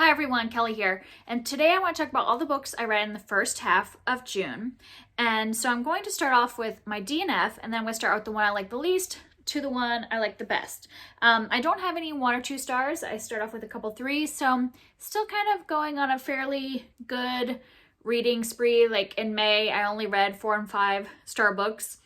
Hi everyone, Kelly here, and today I want to talk about all the books I read in the first half of June. And so I'm going to start off with my DNF, and then I'm going to start with the one I like the least to the one I like the best. I don't have any 1 or 2 stars. I start off with a couple 3s, so I'm still kind of going on a fairly good reading spree. Like in May, I only read 4 and 5 star books.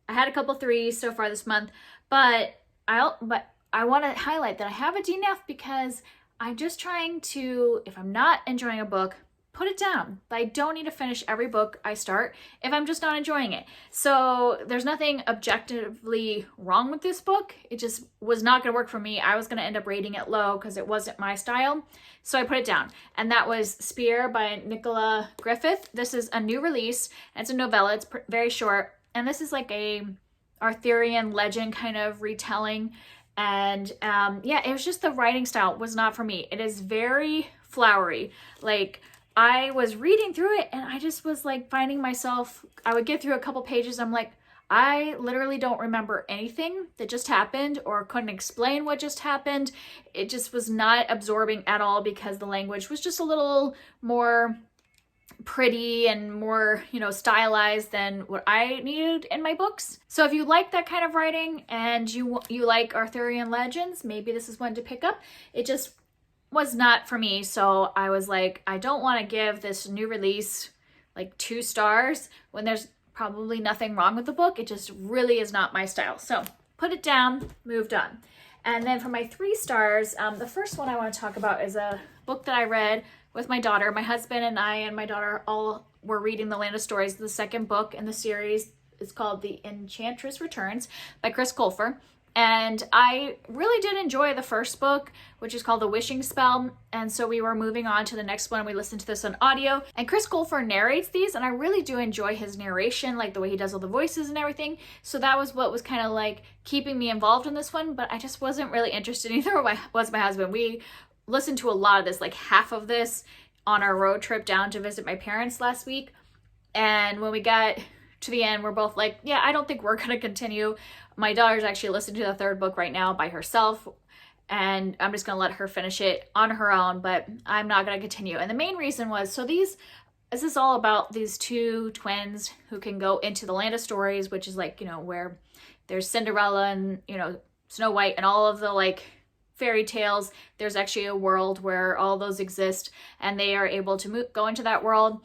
I had a couple 3s so far this month, but I want to highlight that I have a DNF because I'm just trying to, if I'm not enjoying a book, put it down. But I don't need to finish every book I start if I'm just not enjoying it. So there's nothing objectively wrong with this book. It just was not going to work for me. I was going to end up rating it low because it wasn't my style. So I put it down. And that was Spear by Nicola Griffith. This is a new release. It's a novella. It's very short. And this is like a Arthurian legend kind of retelling. And yeah, it was just the writing style was not for me. It is very flowery. Like I was reading through it and I just was like finding myself, I would get through a couple pages. I'm like, I literally don't remember anything that just happened or couldn't explain what just happened. It just was not absorbing at all because the language was just a little more pretty and more, stylized than what I needed in my books. So if you like that kind of writing and you like Arthurian legends, maybe this is one to pick up. It just was not for me. So I was like, I don't want to give this new release like 2 stars when there's probably nothing wrong with the book. It just really is not my style. So put it down, moved on. And then for my 3 stars, the first one I want to talk about is a book that I read with my daughter. My husband and I and my daughter all were reading The Land of Stories. The second book in the series is called The Enchantress Returns by Colfer. And I really did enjoy the first book, which is called The Wishing Spell. And so we were moving on to the next one. We listened to this on audio. And Colfer narrates these, and I really do enjoy his narration, like the way he does all the voices and everything. So that was what was kind of like keeping me involved in this one, but I just wasn't really interested. Neither was my husband. We listened to a lot of this, like half of this on our road trip down to visit my parents last week. And when we got to the end, we're both like, yeah, I don't think we're going to continue. My daughter's actually listening to the 3rd book right now by herself, and I'm just going to let her finish it on her own, but I'm not going to continue. And the main reason was, this is all about these 2 twins who can go into the Land of Stories, which is like, where there's Cinderella and, Snow White and all of the like fairy tales. There's actually a world where all those exist, and they are able to go into that world.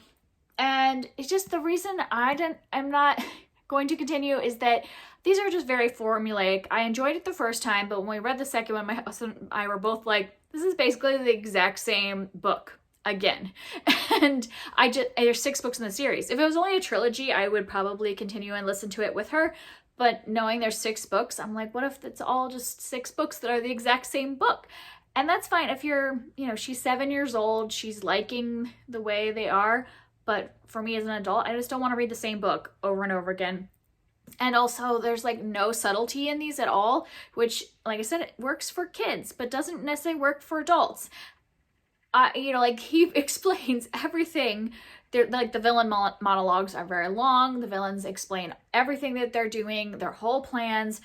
And it's just the reason I'm not going to continue is that these are just very formulaic. I enjoyed it the first time, but when we read the second one, my husband and I were both like, this is basically the exact same book again. And there's 6 books in the series. If it was only a trilogy, I would probably continue and listen to it with her. But knowing there's 6 books, I'm like, what if it's all just 6 books that are the exact same book? And that's fine. If you're, she's 7 years old, she's liking the way they are. But for me as an adult, I just don't want to read the same book over and over again. And also there's like no subtlety in these at all, which, like I said, it works for kids, but doesn't necessarily work for adults. Like he explains everything. Like the villain monologues are very long. The villains explain everything that they're doing, their whole plans.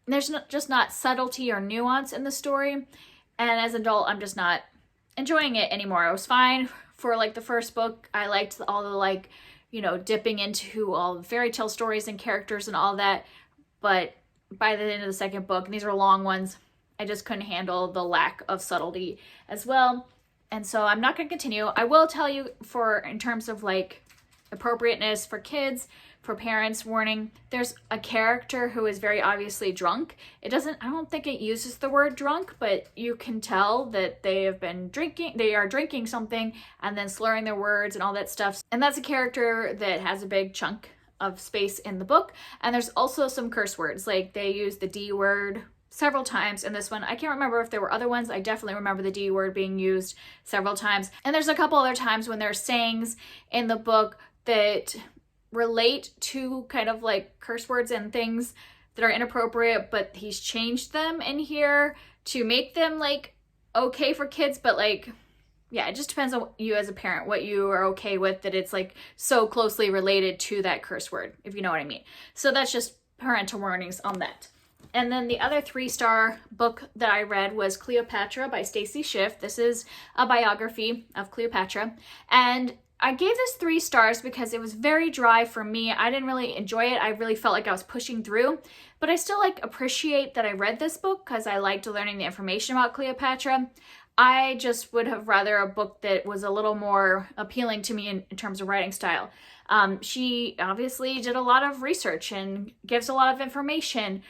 There's just not subtlety or nuance in the story. And as an adult, I'm just not enjoying it anymore. It was fine for like the first book. I liked all the like, dipping into all the fairy tale stories and characters and all that. But by the end of the second book, and these are long ones, I just couldn't handle the lack of subtlety as well. And so I'm not going to continue. I will tell you in terms of like appropriateness for kids, for parents, warning, there's a character who is very obviously drunk. I don't think it uses the word drunk, but you can tell that they are drinking something and then slurring their words and all that stuff. And that's a character that has a big chunk of space in the book. And there's also some curse words, like they use the D word several times in this one. I can't remember if there were other ones. I definitely remember the D word being used several times. And there's a couple other times when there's sayings in the book that relate to kind of like curse words and things that are inappropriate, but he's changed them in here to make them like okay for kids. But like, yeah, it just depends on you as a parent, what you are okay with, that it's like so closely related to that curse word, if you know what I mean. So that's just parental warnings on that. And then the other 3-star book that I read was Cleopatra by Stacy Schiff. This is a biography of Cleopatra. And I gave this 3 stars because it was very dry for me. I didn't really enjoy it. I really felt like I was pushing through. But I still appreciate that I read this book because I liked learning the information about Cleopatra. I just would have rather a book that was a little more appealing to me in terms of writing style. She obviously did a lot of research and gives a lot of information,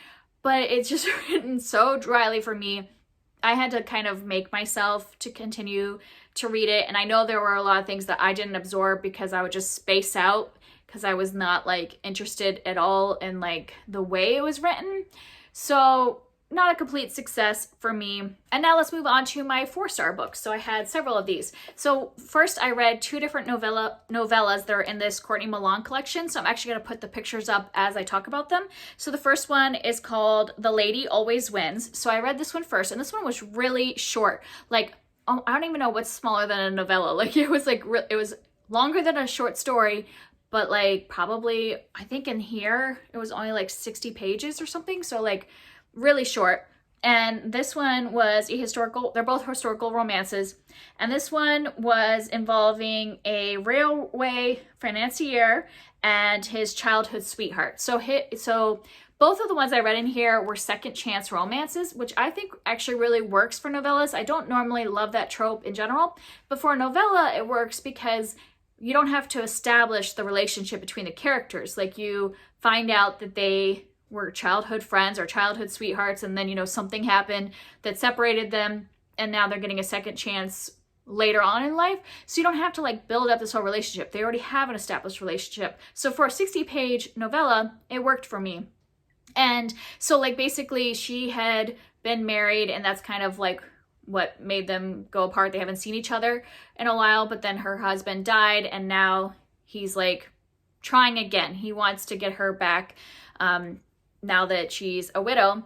but it's just written so dryly for me. I had to kind of make myself to continue to read it. And I know there were a lot of things that I didn't absorb because I would just space out because I was not interested at all in the way it was written. So not a complete success for me. And now let's move on to my 4-star books. So I had several of these. So first I read 2 different novellas that are in this Courtney Milan collection. So I'm actually going to put the pictures up as I talk about them. So the first one is called The Lady Always Wins. So I read this one first, and this one was really short. I don't even know what's smaller than a novella. It was longer than a short story, but probably, I think in here it was only 60 pages or something. So really short. And this one was they're both historical romances. And this one was involving a railway financier and his childhood sweetheart. So both of the ones I read in here were second chance romances, which I think actually really works for novellas. I don't normally love that trope in general, but for a novella, it works because you don't have to establish the relationship between the characters. You find out that they were childhood friends or childhood sweethearts, and then something happened that separated them, and now they're getting a second chance later on in life. So you don't have to build up this whole relationship. They already have an established relationship. So for a 60-page novella, it worked for me. And so basically she had been married, and that's kind of what made them go apart. They haven't seen each other in a while, but then her husband died, and now he's trying again. He wants to get her back now that she's a widow.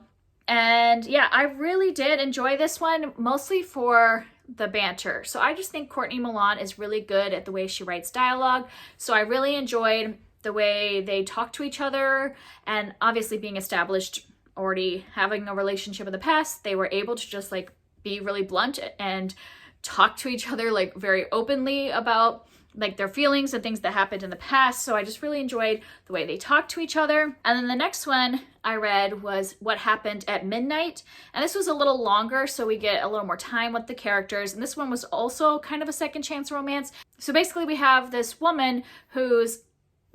And yeah, I really did enjoy this one, mostly for the banter. So I just think Courtney Milan is really good at the way she writes dialogue. So I really enjoyed the way they talk to each other, and obviously being established, already having a relationship in the past, they were able to just be really blunt and talk to each other very openly about their feelings and things that happened in the past. So I just really enjoyed the way they talked to each other. And then the next one I read was What Happened at Midnight. And this was a little longer, so we get a little more time with the characters. And this one was also kind of a second chance romance. So basically we have this woman whose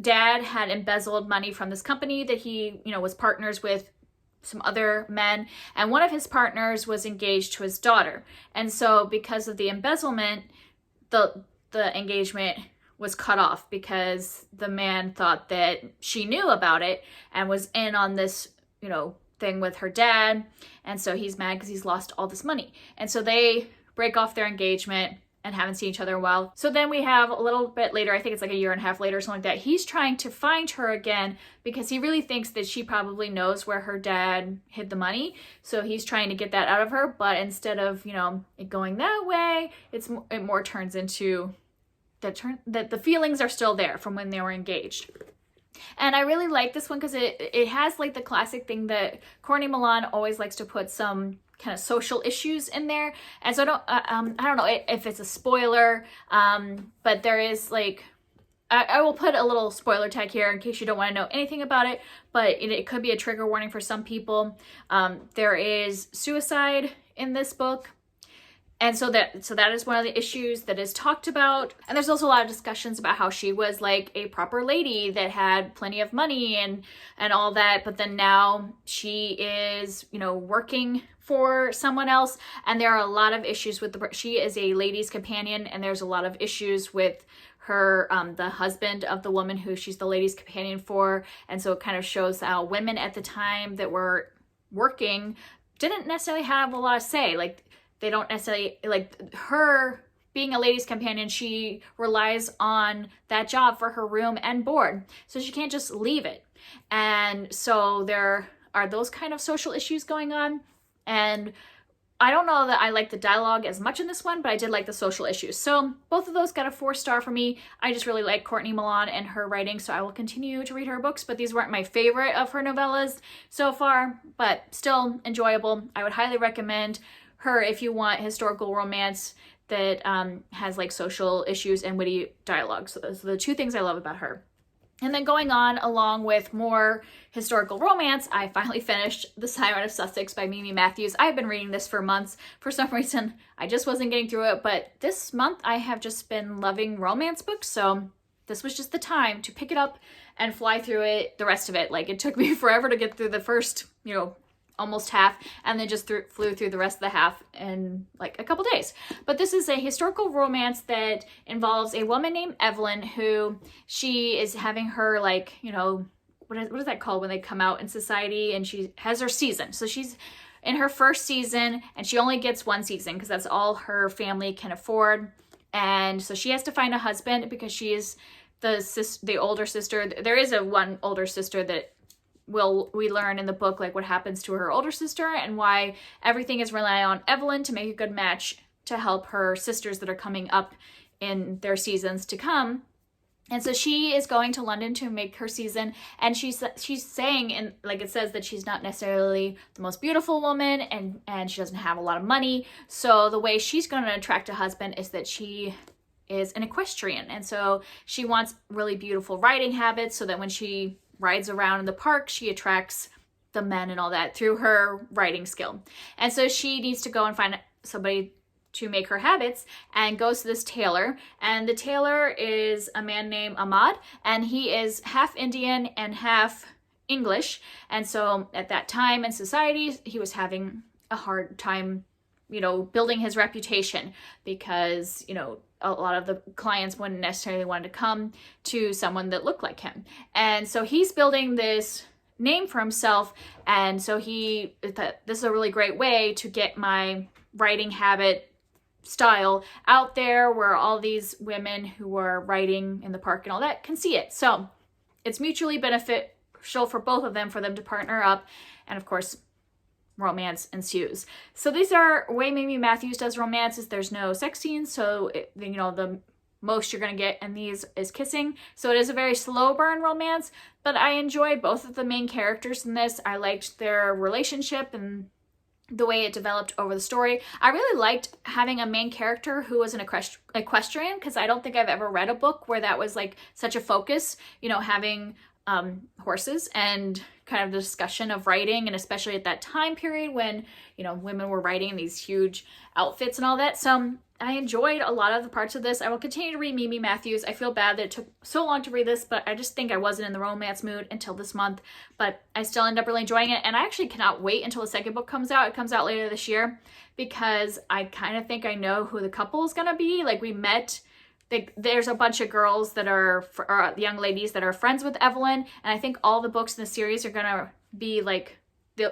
dad had embezzled money from this company that he, was partners with some other men. And one of his partners was engaged to his daughter. And so because of the embezzlement, the engagement was cut off because the man thought that she knew about it and was in on this, thing with her dad. And so he's mad because he's lost all this money. And so they break off their engagement and haven't seen each other in a while. So then we have a little bit later, I think it's a year and a half later or something like that, he's trying to find her again because he really thinks that she probably knows where her dad hid the money. So he's trying to get that out of her, but instead of, it going that way, it more turns into that the feelings are still there from when they were engaged. And I really like this one because it has the classic thing that Courtney Milan always likes to put some kind of social issues in there. And so I don't know if it's a spoiler, but there is I will put a little spoiler tag here in case you don't want to know anything about it, but it could be a trigger warning for some people. There is suicide in this book. And so that is one of the issues that is talked about. And there's also a lot of discussions about how she was a proper lady that had plenty of money and all that. But then now she is, working for someone else. And there are a lot of issues with she is a lady's companion, and there's a lot of issues with her, the husband of the woman who she's the lady's companion for. And so it kind of shows how women at the time that were working didn't necessarily have a lot of say. They don't necessarily, her being a lady's companion, she relies on that job for her room and board. So she can't just leave it. And so there are those kind of social issues going on. And I don't know that I like the dialogue as much in this one, but I did like the social issues. So both of those got a 4-star for me. I just really like Courtney Milan and her writing, so I will continue to read her books, but these weren't my favorite of her novellas so far, but still enjoyable. I would highly recommend her if you want historical romance that has like social issues and witty dialogue. So those are the 2 things I love about her. And then going on along with more historical romance, I finally finished The Siren of Sussex by Mimi Matthews. I've been reading this for months. For some reason, I just wasn't getting through it, but this month I have just been loving romance books, so this was just the time to pick it up and fly through it, the rest of it. Like, it took me forever to get through the first, almost half, and then just flew through the rest of the half in like a couple days. But this is a historical romance that involves a woman named Evelyn who she is having her like, what is that called when they come out in society, and she has her season. So she's in her first season and she only gets 1 season because that's all her family can afford. And so she has to find a husband because she is the older sister. There is one older sister that we learn in the book like what happens to her older sister and why everything is relying on Evelyn to make a good match to help her sisters that are coming up in their seasons to come. And so she is going to London to make her season, and she's saying, and like it says, that she's not necessarily the most beautiful woman and she doesn't have a lot of money. So the way she's going to attract a husband is that she is an equestrian, and so she wants really beautiful riding habits so that when she rides around in the park, she attracts the men and all that through her riding skill. And so she needs to go and find somebody to make her habits and goes to this tailor. And the tailor is a man named Ahmad, and he is half Indian and half English. And so at that time in society, he was having a hard time, building his reputation because, a lot of the clients wouldn't necessarily want to come to someone that looked like him. And so he's building this name for himself. And so this is a really great way to get my writing habit style out there where all these women who are writing in the park and all that can see it. So it's mutually beneficial for both of them, for them to partner up. And of course, romance ensues. So these are way Mimi Matthews does romances. There's no sex scenes, so the most you're gonna get in these is kissing. So it is a very slow burn romance, but I enjoyed both of the main characters in this. I liked their relationship and the way it developed over the story. I really liked having a main character who was an equestrian, because I don't think I've ever read a book where that was like such a focus, having horses and kind of the discussion of writing, and especially at that time period when women were writing in these huge outfits and all that. So I enjoyed a lot of the parts of this. I will continue to read Mimi Matthews. I feel bad that it took so long to read this, but I just think I wasn't in the romance mood until this month, but I still end up really enjoying it. And I actually cannot wait until the second book comes out. It comes out later this year because I kind of think I know who the couple is gonna be. Like, we met there's a bunch of girls that are young ladies that are friends with Evelyn, and I think all the books in the series are gonna be like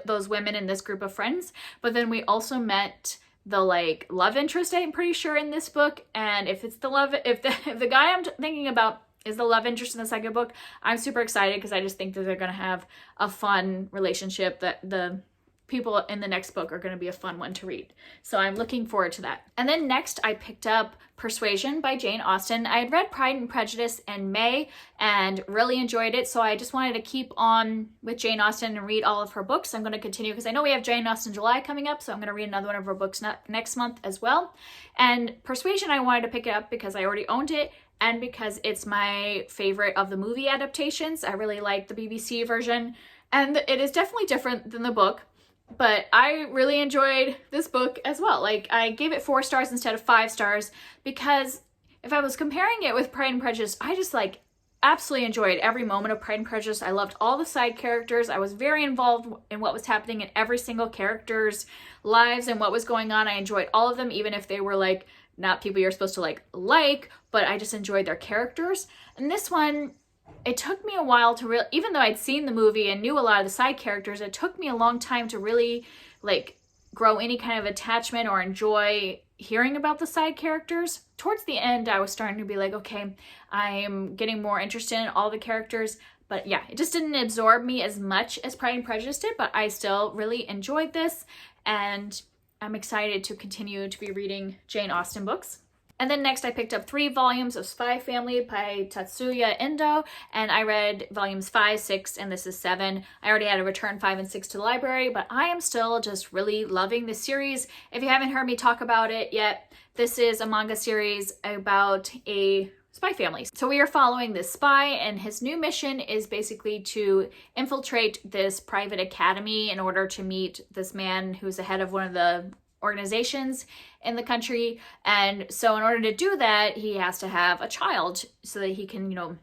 those women in this group of friends. But then we also met the like love interest, I'm pretty sure, in this book. And if it's if the guy I'm thinking about is the love interest in the second book, I'm super excited because I just think that they're gonna have a fun relationship, that the people in the next book are going to be a fun one to read. So I'm looking forward to that. And then next I picked up Persuasion by Jane Austen. I had read Pride and Prejudice in May and really enjoyed it, so I just wanted to keep on with Jane Austen and read all of her books. I'm going to continue because I know we have Jane Austen July coming up, so I'm going to read another one of her books next month as well. And Persuasion, I wanted to pick it up because I already owned it and because it's my favorite of the movie adaptations. I really like the BBC version, and it is definitely different than the book. But I really enjoyed this book as well. Like, I gave it 4 stars instead of 5 stars because if I was comparing it with Pride and Prejudice, I just like absolutely enjoyed every moment of Pride and Prejudice. I loved all the side characters. I was very involved in what was happening in every single character's lives and what was going on. I enjoyed all of them, even if they were like not people you're supposed to like, but I just enjoyed their characters. And this one, it took me a while to even though I'd seen the movie and knew a lot of the side characters, it took me a long time to really like grow any kind of attachment or enjoy hearing about the side characters. Towards the end, I was starting to be like, okay, I'm getting more interested in all the characters. But yeah, it just didn't absorb me as much as Pride and Prejudice did, but I still really enjoyed this. And I'm excited to continue to be reading Jane Austen books. And then next I picked up 3 volumes of Spy Family by Tatsuya Endo, and I read volumes 5, 6, and this is 7. I already had to return 5 and 6 to the library, but I am still just really loving this series. If you haven't heard me talk about it yet, this is a manga series about a spy family. So we are following this spy, and his new mission is basically to infiltrate this private academy in order to meet this man who's the head of one of the organizations in the country. And so in order to do that, he has to have a child so that he can,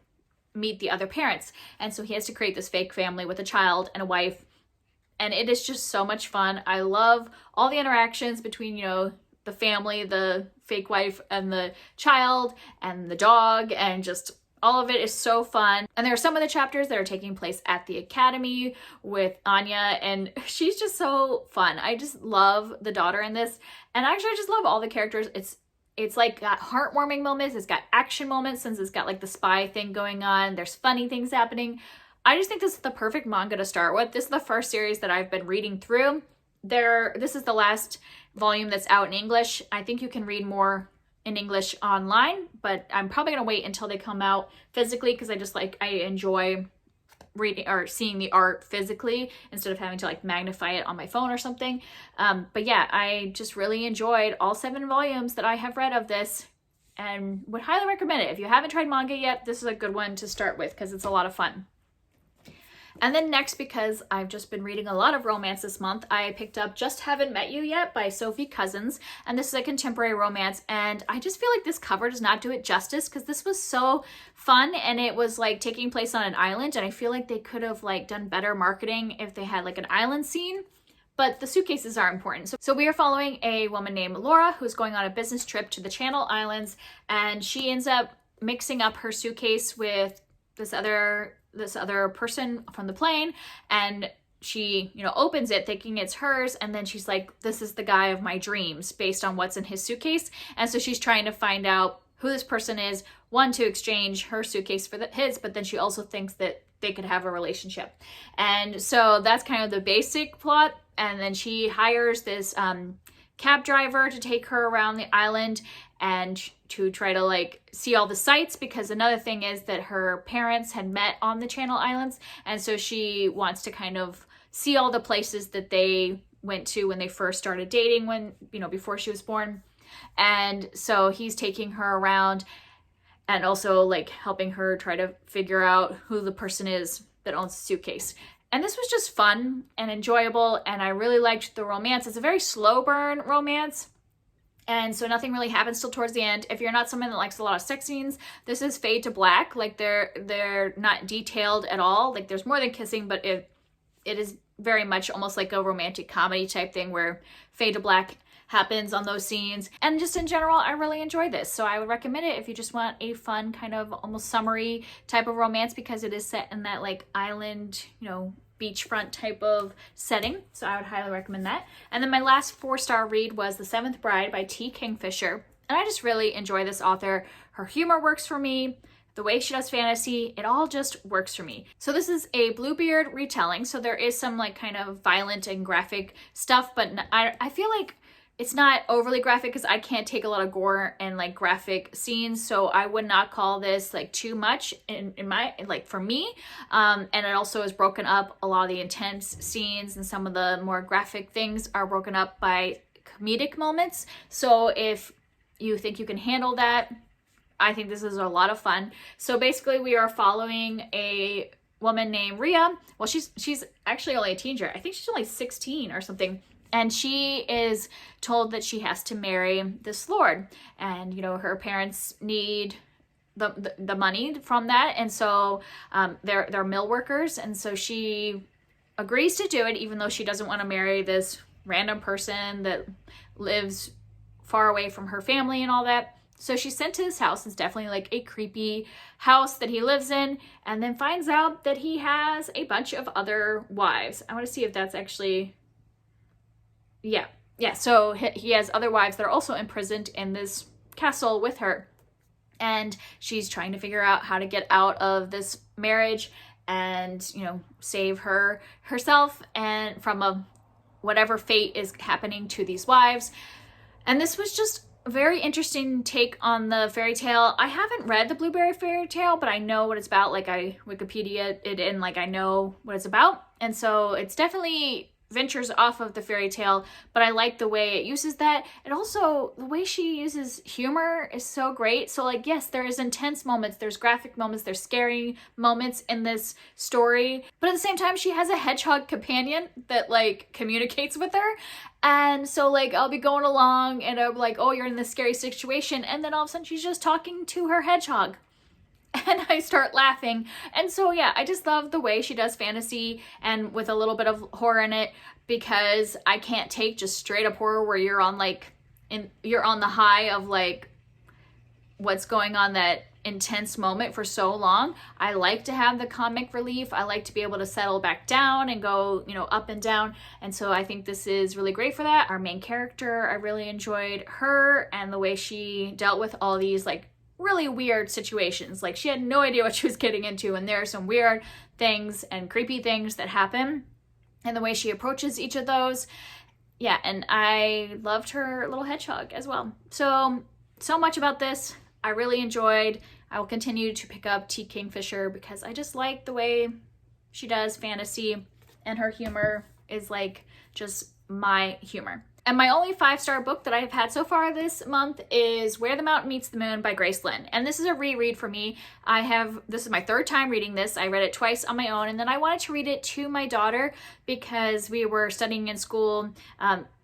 meet the other parents. And so he has to create this fake family with a child and a wife. And it is just so much fun. I love all the interactions between, the family, the fake wife, and the child, and the dog, and just all of it is so fun. And there are some of the chapters that are taking place at the academy with Anya, and she's just so fun. I just love the daughter in this. And actually, I just love all the characters. It's like got heartwarming moments. It's got action moments since it's got like the spy thing going on. There's funny things happening. I just think this is the perfect manga to start with. This is the first series that I've been reading through. This is the last volume that's out in English. I think you can read more in English online, but I'm probably gonna wait until they come out physically because I enjoy reading or seeing the art physically instead of having to like magnify it on my phone or something. But yeah, I just really enjoyed all 7 volumes that I have read of this and would highly recommend it. If you haven't tried manga yet, this is a good one to start with because it's a lot of fun. And then next, because I've just been reading a lot of romance this month, I picked up Just Haven't Met You Yet by Sophie Cousens. And this is a contemporary romance. And I just feel like this cover does not do it justice because this was so fun and it was like taking place on an island. And I feel like they could have like done better marketing if they had like an island scene. But the suitcases are important. So we are following a woman named Laura who's going on a business trip to the Channel Islands. And she ends up mixing up her suitcase with this other person from the plane, and she opens it thinking it's hers, and then she's like, this is the guy of my dreams based on what's in his suitcase. And so she's trying to find out who this person is, one, to exchange her suitcase for his, but then she also thinks that they could have a relationship. And so that's kind of the basic plot. And then she hires this cab driver to take her around the island and to try to like see all the sights, because another thing is that her parents had met on the Channel Islands, and so she wants to kind of see all the places that they went to when they first started dating, when before she was born. And so he's taking her around and also like helping her try to figure out who the person is that owns the suitcase. And this was just fun and enjoyable, and I really liked the romance. It's a very slow burn romance, and so nothing really happens till towards the end. If you're not someone that likes a lot of sex scenes, this is fade to black. Like they're not detailed at all. Like there's more than kissing, but it is very much almost like a romantic comedy type thing where fade to black happens on those scenes. And just in general, I really enjoy this. So I would recommend it if you just want a fun kind of almost summery type of romance, because it is set in that like island, beachfront type of setting. So I would highly recommend that. And then my last 4-star read was The Seventh Bride by T. Kingfisher. And I just really enjoy this author. Her humor works for me. The way she does fantasy, it all just works for me. So this is a Bluebeard retelling. So there is some like kind of violent and graphic stuff, but I feel like it's not overly graphic because I can't take a lot of gore and like graphic scenes. So I would not call this like too much in my, like for me. And it also is broken up. A lot of the intense scenes and some of the more graphic things are broken up by comedic moments. So if you think you can handle that, I think this is a lot of fun. So basically we are following a woman named Rhea. Well, she's actually only a teenager. I think she's only 16 or something. And she is told that she has to marry this lord. And, her parents need the money from that. And so they're mill workers. And so she agrees to do it, even though she doesn't want to marry this random person that lives far away from her family and all that. So she's sent to this house. It's definitely like a creepy house that he lives in, and then finds out that he has a bunch of other wives. I want to see if that's actually... Yeah, so he has other wives that are also imprisoned in this castle with her. And she's trying to figure out how to get out of this marriage and, save herself and from a whatever fate is happening to these wives. And this was just a very interesting take on the fairy tale. I haven't read the Blueberry Fairy Tale, but I know what it's about. Like, I Wikipedia it and like I know what it's about. And so it's definitely ventures off of the fairy tale, but I like the way it uses that. And also the way she uses humor is so great. So like, yes, there is intense moments, there's graphic moments, there's scary moments in this story, but at the same time she has a hedgehog companion that like communicates with her. And so like I'll be going along and I'm like, oh, you're in this scary situation, and then all of a sudden she's just talking to her hedgehog. And I start laughing. And so yeah, I just love the way she does fantasy and with a little bit of horror in it, because I can't take just straight up horror where you're on like you're on the high of like what's going on, that intense moment for so long. I like to have the comic relief. I like to be able to settle back down and go, you know, up and down. And so I think this is really great for that. Our main character, I really enjoyed her and the way she dealt with all these like really weird situations. Like, she had no idea what she was getting into, and there are some weird things and creepy things that happen, and the way she approaches each of those. Yeah, and I loved her little hedgehog as well. So much about this I really enjoyed. I will continue to pick up T. Kingfisher because I just like the way she does fantasy, and her humor is like just my humor. And my only 5-star book that I've had so far this month is Where the Mountain Meets the Moon by Grace Lynn. And this is a reread for me. This is my 3rd time reading this. I read it twice on my own, and then I wanted to read it to my daughter because we were studying in school,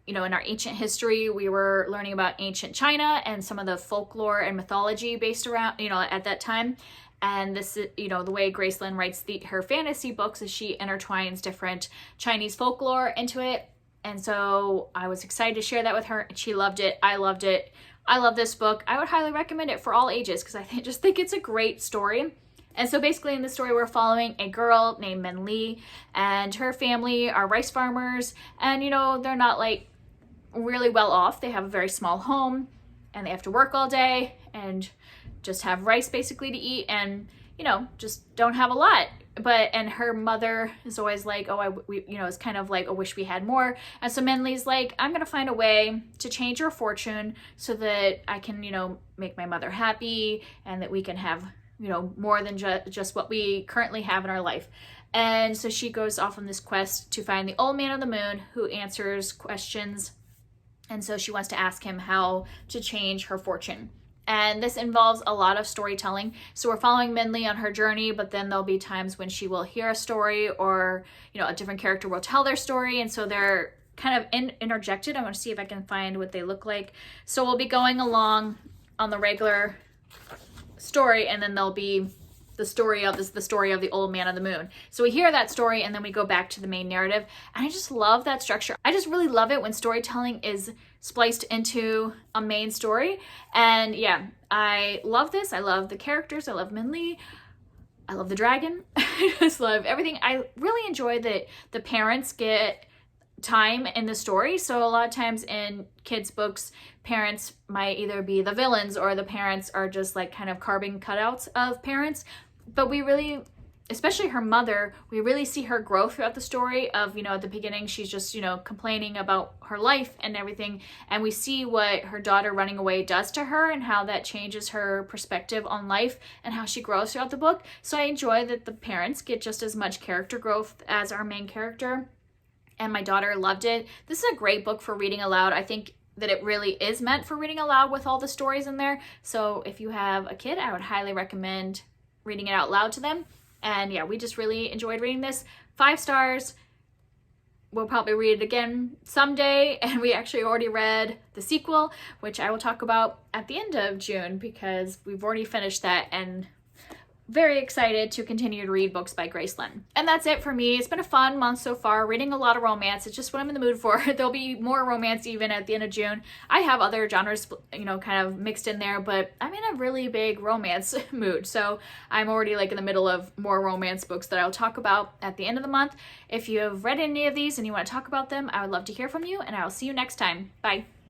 you know, in our ancient history, we were learning about ancient China and some of the folklore and mythology based around, you know, at that time. And this is, you know, the way Grace Lynn writes her fantasy books is she intertwines different Chinese folklore into it. And so I was excited to share that with her, and she loved it. I loved it. I love this book. I would highly recommend it for all ages because I just think it's a great story. And so basically in the story, we're following a girl named Min Lee, and her family are rice farmers. And, you know, they're not like really well off. They have a very small home, and they have to work all day and just have rice basically to eat, and, you know, just don't have a lot. And her mother is always like, oh, you know, it's kind of like, I wish we had more. And so Min Lee's like, I'm going to find a way to change your fortune so that I can, you know, make my mother happy, and that we can have, you know, more than just what we currently have in our life. And so she goes off on this quest to find the old man on the moon who answers questions. And so she wants to ask him how to change her fortune. And this involves a lot of storytelling. So we're following Min Lee on her journey, but then there'll be times when she will hear a story, or, you know, a different character will tell their story. And so they're kind of interjected. I want to see if I can find what they look like. So we'll be going along on the regular story, and then there'll be the story of the old man on the moon. So we hear that story, and then we go back to the main narrative. And I just love that structure. I just really love it when storytelling is spliced into a main story. And yeah, I love this. I love the characters. I love Min Lee. I love the dragon. I just love everything. I really enjoy that the parents get time in the story. So a lot of times in kids' books, parents might either be the villains, or the parents are just like kind of carbon cutouts of parents. But we really, especially her mother, we really see her grow throughout the story of, you know, at the beginning, she's just, you know, complaining about her life and everything. And we see what her daughter running away does to her, and how that changes her perspective on life, and how she grows throughout the book. So I enjoy that the parents get just as much character growth as our main character. And my daughter loved it. This is a great book for reading aloud. I think that it really is meant for reading aloud with all the stories in there. So if you have a kid, I would highly recommend reading it out loud to them. And yeah, we just really enjoyed reading this. 5 stars. We'll probably read it again someday. And we actually already read the sequel, which I will talk about at the end of June, because we've already finished that, and very excited to continue to read books by Grace Lynn. And that's it for me. It's been a fun month so far, reading a lot of romance. It's just what I'm in the mood for. There'll be more romance even at the end of June. I have other genres, you know, kind of mixed in there, but I'm in a really big romance mood. So I'm already like in the middle of more romance books that I'll talk about at the end of the month. If you have read any of these and you want to talk about them, I would love to hear from you, and I will see you next time. Bye.